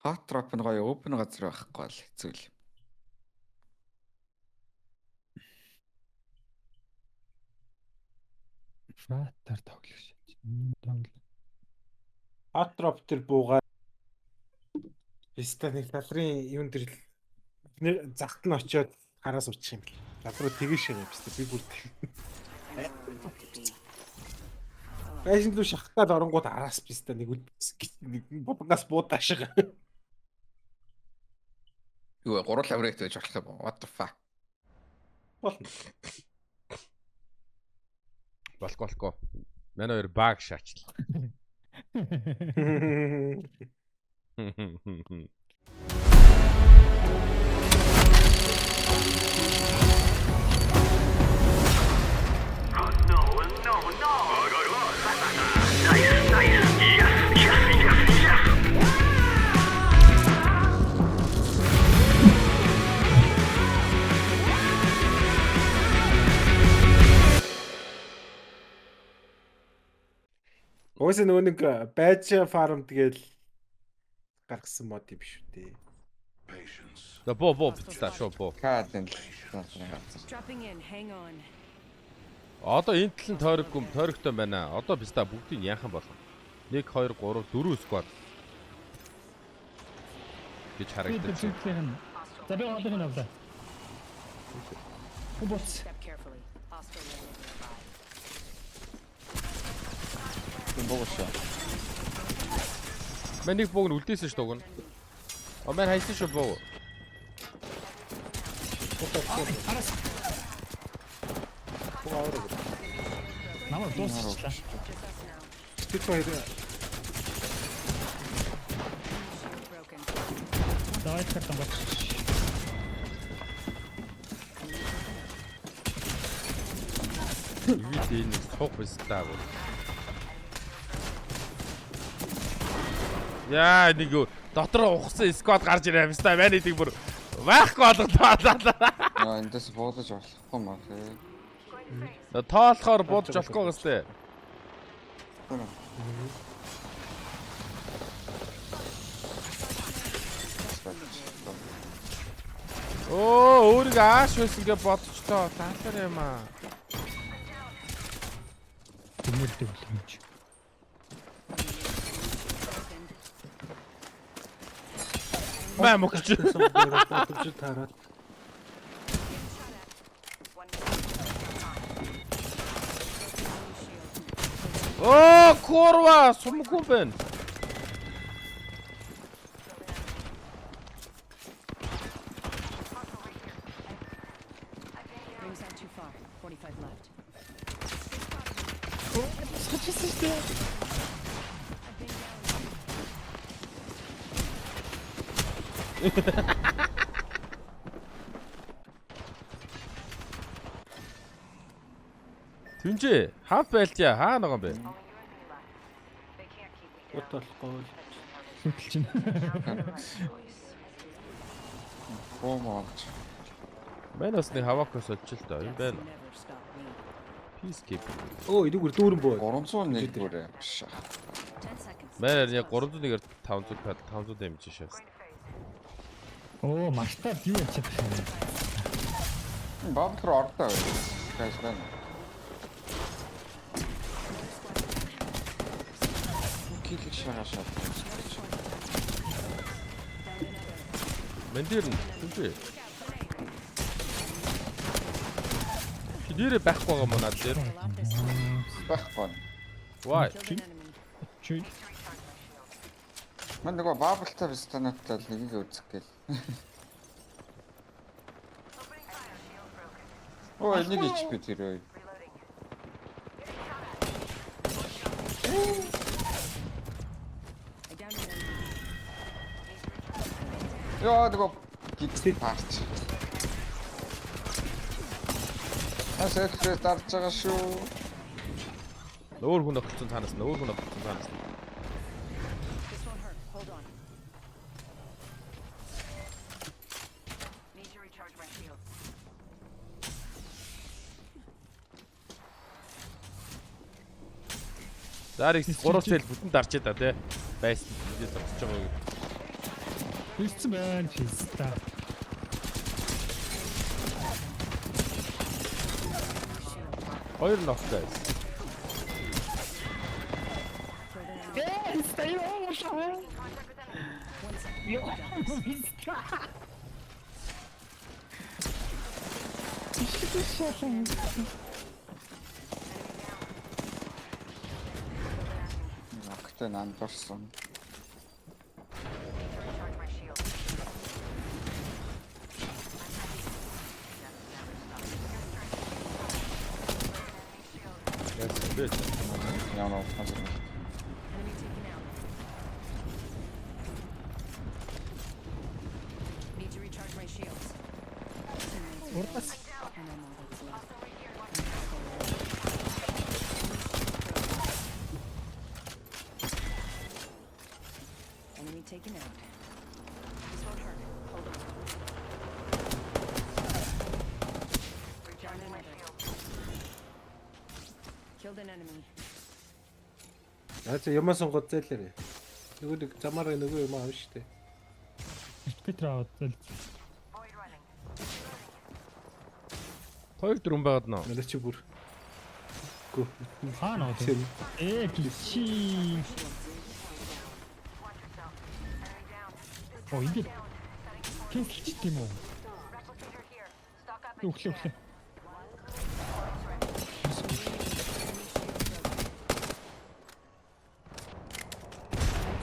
Hot drop нь гоё open газар байхгүй бол хэцүү л. Фратаар тоглож шээ. Hot drop тэр буугаа Виста нэг лалрын юун дээр загт нь очиод хараа суучих юм бэл. Лалруу тэгэж шээ Виста би бүр Байшин лүү шахтаад оронгууд араас Виста нэг бодгоос буудаашиг. Юу гурван лаврет байж болох юм. What the fuck. Болно. Болго. Манай хоёр баг шаачлаа. Өөс нөгөө нэг байж фарм тэгэл гаргасан мод юм биш үү те. Боо битээ шоо боо. Каден л. Dropping in, hang on. Одоо энэ талын тойрогтой байна. Одоо биста бүгдийг яахан болгоо. 1 2 3 4 squad. гэж харагдаж байна. За би одоо энэ авлаа. Бот. Step carefully. Hostile level nearby. Богошоо. Мэнийг бог нь үлдээсэн ш дуг нь. Мэн хайсан шүү бог. Намайг дуусчихлаа. Тэр хоёр Broken. Давай цартан бат. Юу энэ цог бистаа. Яа нэг дотор ухсан сквад гарч ирээ бистаа байна гэдэг бүр байхгүй болгодлоо. Яа эндээс буудаж болохгүй маа. Тоолохоор буудаж болохгүй гэстэй. Өөрийгөө ааш байсан гэж бодчихлоо. Таалаар юм аа. Тэмүүлдэг юм чи. Маа мөгч. бодож таараад Курва, сумгүй байна. Rings out too far. 45 left. Түнжээ, хав байлтя хаа нэг юм бэ? бодлохгүй. Хөтөлж байна. Бомооч. Манайс нэг хавакос олж л доо. Энэ байна. Never stop me. Peacekeeper. Өө эдгээр дүүрэн боо. 301 бүрээ. Биш. 10 seconds. Манай яг 301-ээр 500 damage шээс. Оо, магтаад юу яж чадах юм. Баблер ордоо. Гайс байна. Килик шагашаа. Мэн дээр нь түнжээ. Хидэрэ байхгүй байгаа мó над дээр. Байхгүй. Why? Killed an enemy. Чи Мэн нөгөө баблтай бистанаттай л нэгийг үзэх гээл. Ой, нэг HP тэр ой. I downed an enemy. Яа нөгөө гитсэд парч. Асэхрэ тарж байгаа шүү. Өөр хүн өгсөн цаанаас нь, өөр хүн өгсөн цаанаас нь. This won't hurt. Hold on. Need to recharge my shield. Дарыг 3 цэл бүтэн дарчээ да тий. Байсан. Ингээд зогсож байгаа. Хэлсэн байна фиста. Хоёр ногтой. Огтой нандурсан. Recharge my shield. Яс. Ямар хазар. Enemy taken out. Need to recharge my shields. Урдас. And I'm all that's left. Enemy taken out. This won't hurt. Hold on. Recharging my shield. Killed an enemy. За ямаа сонгоод зээлээрээ. Нөгөө нэг замаараа нөгөө юм аав штэ. Петр аваад зэл. Хоёр дөрөв байгаад нөө. Манай чи бүр. Гү. Хаана одоо? Гичи. Оо ингэ. Кэнсэлч тийм үү? Өглөө.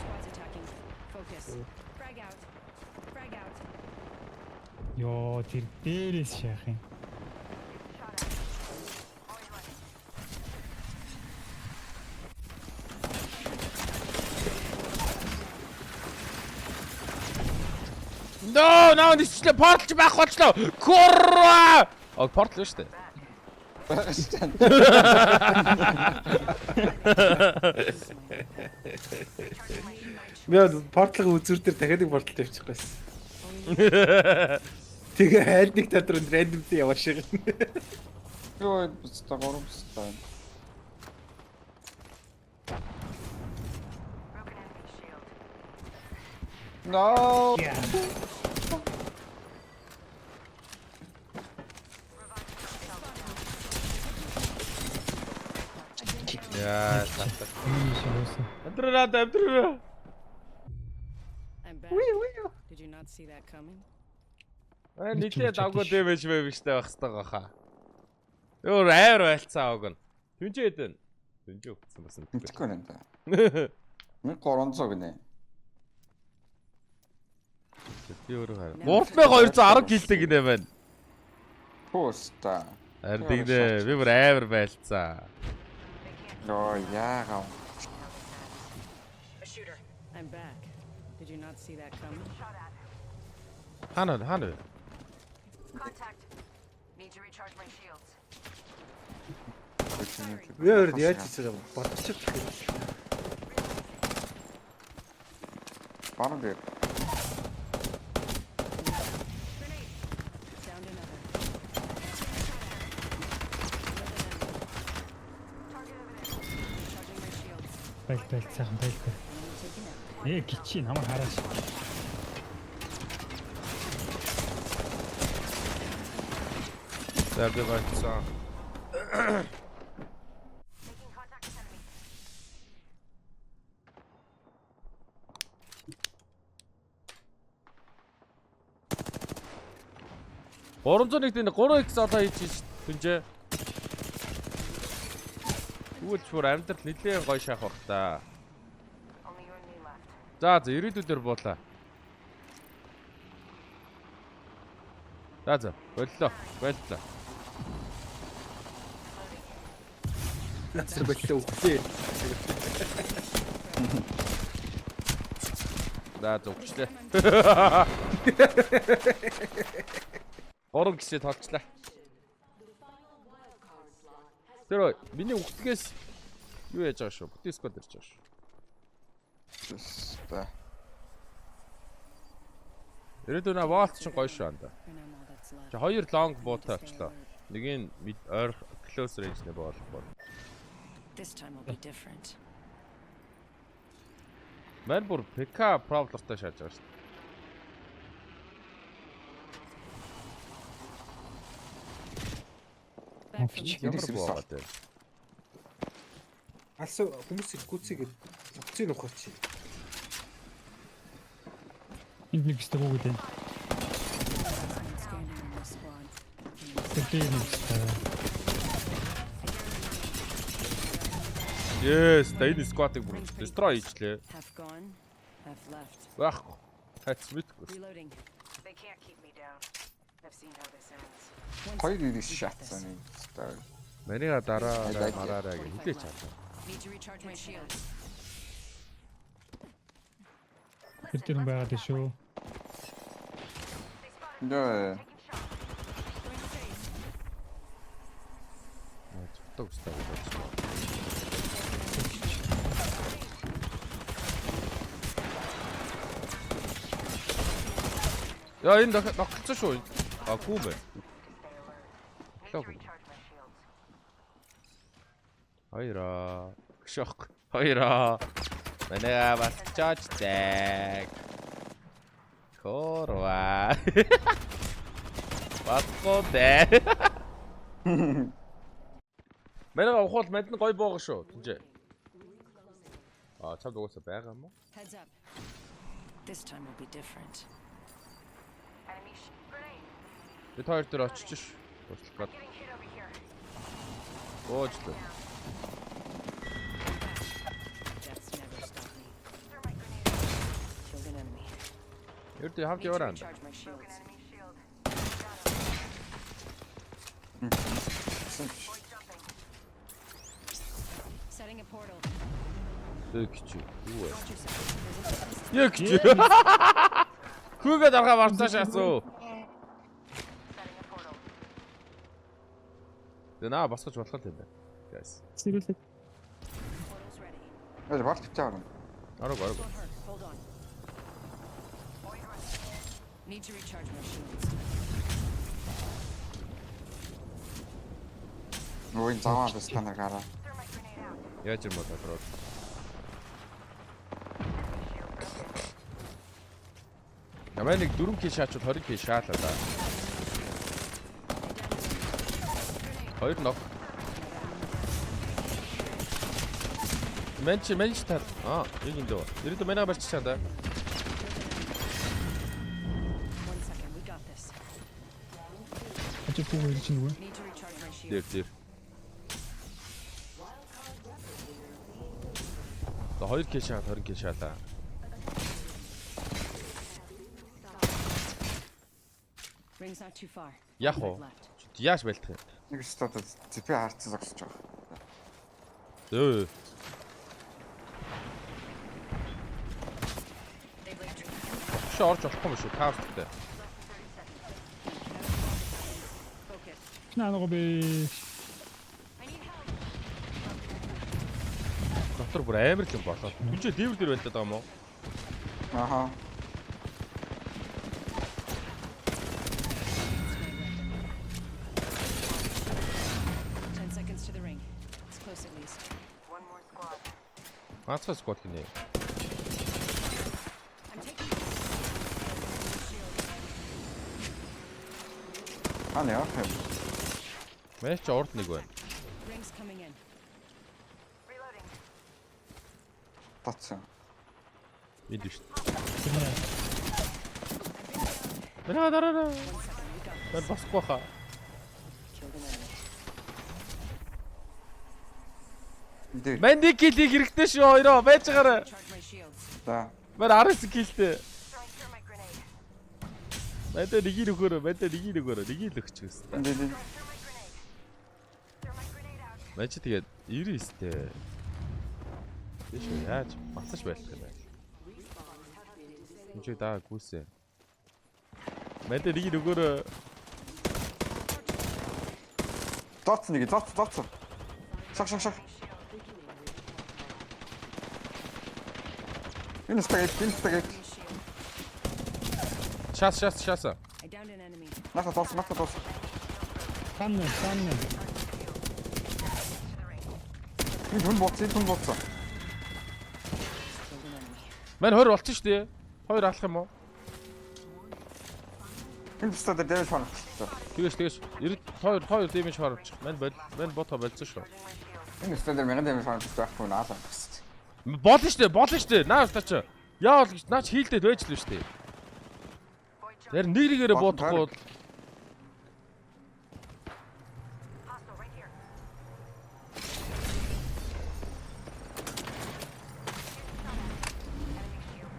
Squad's attacking. Focus. Frag out. Frag out. Йоо тэр дээрээс шаах юм. No, now this is порталж байх болчлоо. Курва! Оо портал шүү дээ. Яа портлог үзүр дээр дахиад нэг портал тавьчих байсан. Тэгээ хайрныг дотор рандомд явааш шиг. Йоо бистэ горомстай. No. Яа. Шивсэн. Амтраа. I'm back. Did you not see that coming? Нийлээ давгүй дэмэж штэ байх хэвээр гахаа. Өөр айр байлцаа ааг нь. Түнжээд байна. Түнжээ өгсөн бас юм. Мэдгүй нэ. 1300 гинэ. Би өөрөө хараа. 3210 гэлдэг гинэ байна. Поста. Харин тэгнэ. Би бүр айр байлцаа. Йоо яага. A shooter. I'm back. Did you not see that coming? Хана. Contact. Need to recharge my shields. Яа яаж хийсэж байгаа ботчих. Баана дээр. Downed another. Recharging my shields. Байл сайхан байл. Enemy taken out. Гичи намайг хараач. За би гайцсан. Making contact with enemy. 301 дэх 3x одоо хийж түнжээ. Тэгвэл бүр амьдрал нэлээд гоё шахах бах та. Only you and me left. За ирээдүйдэр буулаа. За боллоо. Насар боллоо үхлээ. За зүгчлээ. 3 гişээ толчлаа. Тэр миний үхтгээс юу яаж байгаа шүү? Бүтээскод ирж байгаа шүү. Поста. Ирээдүйнээ ваалт чинь гоё шүү анда. And I'm all that's left. Чи хоёр лонг буутай очлоо. Нэг нь ойр close range нэ болох бол. This time will be different. Мэн бүр ПК проблемтай шааж байгаа шүү. aside from Офч. the Ямар буугаад байна. Алс хүмүүс гүцээгээд цогцыг ухаар чи. Энд нэг өстөг өгöd байна. standing in this squad. Тэр нэг өстөг. Yes, энэ squad-ыг бүр destroy хийчлээ. Half gone, half left. Байхгүй. Хац мэдгүй. Reloading. They can't keep me down. I've seen how this ends. Хоёр ирэх шатсан юм. Марига дараарай мараарай гэж хэлээч чадаа. Need to recharge my shields. Тэр байгаад шүү. Нөө. Цогтог өстэй гэж. Яа энэ ногцсон шүү. А гүм бэ. Лог. Хайра. Шок. Хайра. Манай бас чаачдаг. Корва. Батгоодэ. Манай ухаал манд нь гой боогоо шүү. Тинжээ. А чад угаасаа байгаа юм уу? Heads up. This time will be different. Enemy grenade. Бид хоёр дээр очиж ш. Туслах гээд. Getting hit over here. Гоожтой. Deaths never stop me. Thermite grenade. Killed an enemy. Ердөө хамт Need to яваараа. recharge my shields. Enemy shield. Boy jumping. Setting a portal. Тэгч. Юу вэ? Watch yourself. Яг ч. Хүүгээ дарга марцаа шаасуу. Setting a portal. Наа басгаж болох юм байна. Guys. Сэрүүлээ. Portal's ready. Ой барт чаана. Арга. Won't hurt. Hold on. Need to recharge my shields. Нөө заваа стандар гараа. Thermite grenade out. Яаж юм бол руу. Намайг нэг 4k шаачвал 20k шаалаа да. Хоёр ног. Менч тар. Яг энэ дөө. Ирээд манай барьчихсан да. 1 second. We got this. Ачаа пүү ирж нөгөө. Need to recharge my Дээр shields. дээр. За 2k шаал 20k шаалаа. Ring's not too far. Яг Five уу. left. Яаж байлтах юм? Нэг өстөд зэпэ харцсан зогсож байгаа. Өө. They've laid dream. Чи орж болохгүй юм шүү. Таавчтай. Focus. Наагаа би I need help. Доктор бүр амар л юм болоо. Түнжээ дээвэр дээр байлтаад байгаа юм уу? Аха. 10 seconds to the ring. It's close at least. One more squad. Ганцхан сквад гинэ. I'm taking Аны яах юм? Мэж ч урд нэг байна. rings coming in. Reloading. Татсан. Энд шүү. тэр Манай дараа. 1 second. We got this. Мэн басахгүй хаа. Killed an enemy. Идэ. Мэн нэг килийг хэрэгтэй шүү хоёроо. Байж байгаарай. Recharge my shields. За. Мэн 19 килтэй. Throwing thermite grenade. Мэдээ нэг ийг өгөөрэй. Нэг ийг өгч гэсэн. Энд Thermite grenade. Thermite grenade out. Мэн чи тэгээд 99-тэй. Тийш яаж батсаж байх юм бэ? Энд чи даа гүйсэ. Мэдээ нэг ийг өгөөрэй. Татсан. Шах. Энэ спагет. Enemy shield. Шаас. I downed an enemy. Нахта тос. Танна. Энэ хүн боцсон. Killed an enemy. Мэн 20 болчихсон шүү дээ. Хоёр алах юм уу? Энэ бистэ дээр дэмэж хоногчлоо. Тэгэж 92 дэмэж харуулчих. Мань бото болцсон шүү. Энэ бистэ дээр 1000 дэмэж хоногчлоо байхгүй наалаа гэсэн. Болно штэ. Наа чи. Яавал гэж наач хийлдэд байж л штэ. Тэр нэгээрээ бодохгүй. Hostile right here.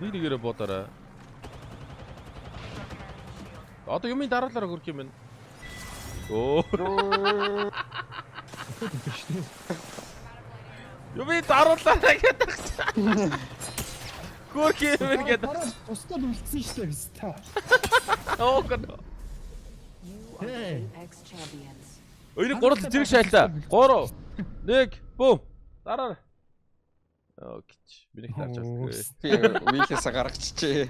Нэгээрээ бодорой. Одоо юмын дараалалаар хөрөх юм байна. Оо. Юмын дараалалаа гэдэг. Хөрөх юм байна гэдэг. Тусдаа үлдсэн шүү дээ биста. Оо гэнэ. Hey. Apex champions. Өөрийг гурал зэрэг шайлтаа. 3 1 бум. Дараа. Окей. Миний хэлж байгаа. Би вихээс гаргачихжээ.